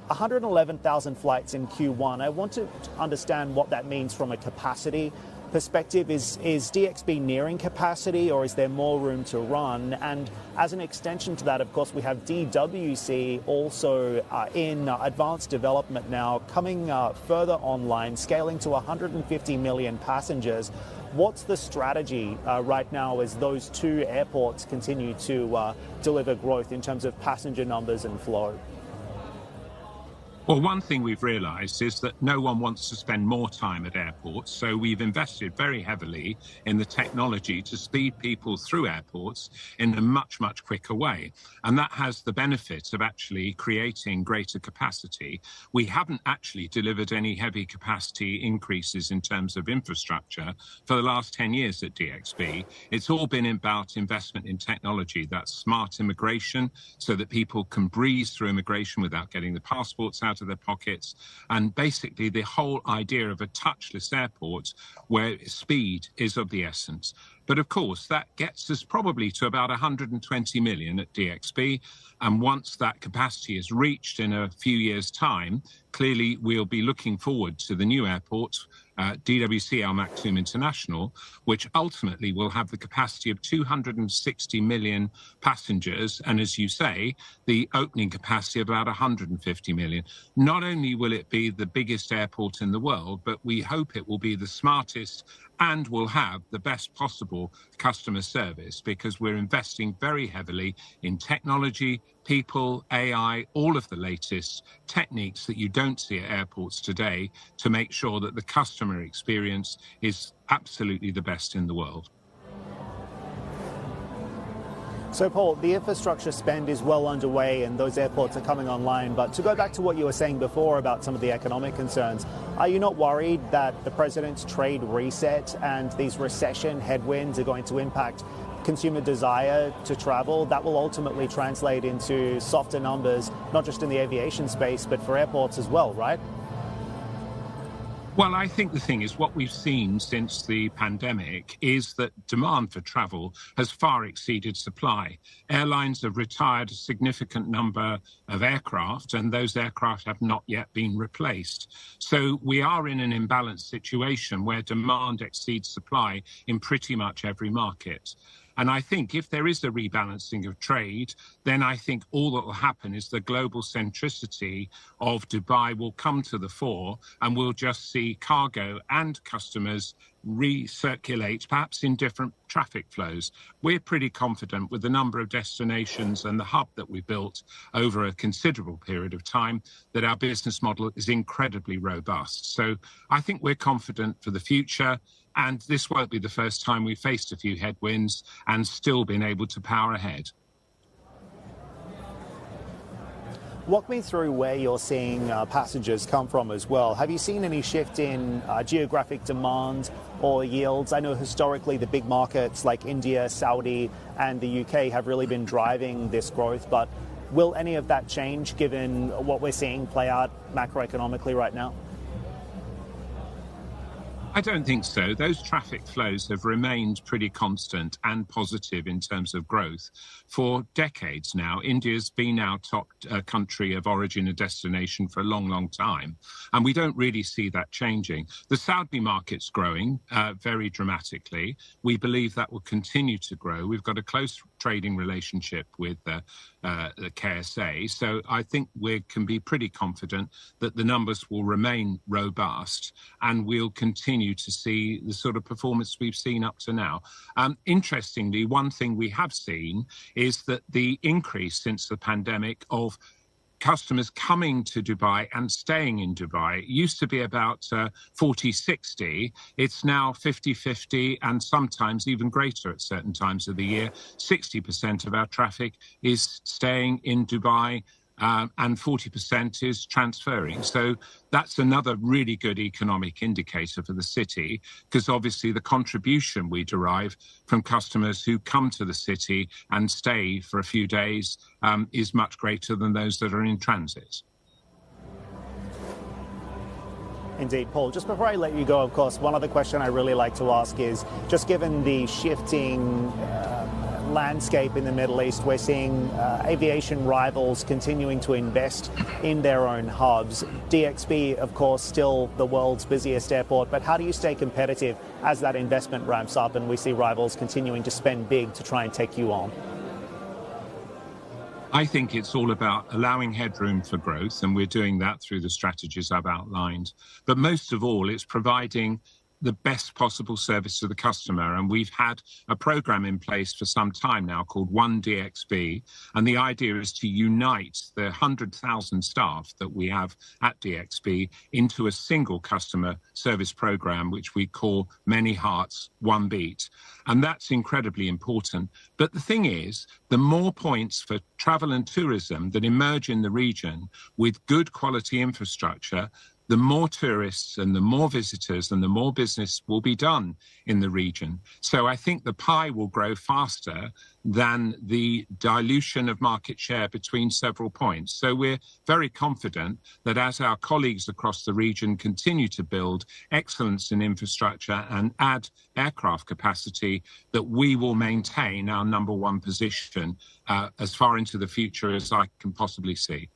111,000 flights in Q1. I want to understand what that means from a capacity perspective. Is DXB nearing capacity, or is there more room to run? And as an extension to that, of course, we have DWC also in advanced development now, coming further online, scaling to 150 million passengers. What's the strategy right now as those two airports continue to deliver growth in terms of passenger numbers and flow? Well, one thing we've realised is that no one wants to spend more time at airports, so we've invested very heavily in the technology to speed people through airports in a much, much quicker way. And that has the benefit of actually creating greater capacity. We haven't actually delivered any heavy capacity increases in terms of infrastructure for the last 10 years at DXB. It's all been about investment in technology. That's smart immigration, so that people can breeze through immigration without getting the passports out of their pockets, and basically the whole idea of a touchless airport where speed is of the essence. But of course, that gets us probably to about 120 million at DXB. And once that capacity is reached in a few years' time, clearly we'll be looking forward to the new airport, DWC Al Maktoum International, which ultimately will have the capacity of 260 million passengers. And as you say, the opening capacity of about 150 million. Not only will it be the biggest airport in the world, but we hope it will be the smartest and will have the best possible customer service, because we're investing very heavily in technology, people, AI, all of the latest techniques that you don't see at airports today to make sure that the customer experience is absolutely the best in the world. So, Paul, the infrastructure spend is well underway and those airports are coming online. But to go back to what you were saying before about some of the economic concerns, are you not worried that the president's trade reset and these recession headwinds are going to impact consumer desire to travel? That will ultimately translate into softer numbers, not just in the aviation space, but for airports as well, right? Well, I think the thing is, what we've seen since the pandemic is that demand for travel has far exceeded supply. Airlines have retired a significant number of aircraft, and those aircraft have not yet been replaced. So we are in an imbalanced situation where demand exceeds supply in pretty much every market. And I think if there is a rebalancing of trade, then I think all that will happen is the global centricity of Dubai will come to the fore, and we'll just see cargo and customers recirculate, perhaps in different traffic flows. We're pretty confident with the number of destinations and the hub that we built over a considerable period of time that our business model is incredibly robust. So I think we're confident for the future. And this won't be the first time we've faced a few headwinds and still been able to power ahead. Walk me through where you're seeing passengers come from as well. Have you seen any shift in geographic demand or yields? I know historically the big markets like India, Saudi and the UK have really been driving this growth, but will any of that change given what we're seeing play out macroeconomically right now? I don't think so. Those traffic flows have remained pretty constant and positive in terms of growth for decades now. India's been our top country of origin and destination for a long, long time, and we don't really see that changing. The Saudi market's growing very dramatically. We believe that will continue to grow. We've got a close trading relationship with the KSA, so I think we can be pretty confident that the numbers will remain robust and we'll continue to see the sort of performance we've seen up to now. Interestingly, one thing we have seen is that the increase since the pandemic of customers coming to Dubai and staying in Dubai used to be about 40-60. It's now 50-50 and sometimes even greater at certain times of the year. 60% of our traffic is staying in Dubai and 40% is transferring. So that's another really good economic indicator for the city, because obviously the contribution we derive from customers who come to the city and stay for a few days is much greater than those that are in transit. Indeed, Paul. Just before I let you go, of course, one other question I really like to ask is, just given the shifting landscape in the Middle East. We're seeing aviation rivals continuing to invest in their own hubs. DXB, of course, still the world's busiest airport, but how do you stay competitive as that investment ramps up and we see rivals continuing to spend big to try and take you on? I think it's all about allowing headroom for growth, and we're doing that through the strategies I've outlined. But most of all, it's providing the best possible service to the customer. And we've had a program in place for some time now called One DXB. And the idea is to unite the 100,000 staff that we have at DXB into a single customer service program, which we call Many Hearts, One Beat. And that's incredibly important. But the thing is, the more points for travel and tourism that emerge in the region with good quality infrastructure, the more tourists and the more visitors and the more business will be done in the region. So I think the pie will grow faster than the dilution of market share between several points. So we're very confident that as our colleagues across the region continue to build excellence in infrastructure and add aircraft capacity, that we will maintain our number one position as far into the future as I can possibly see.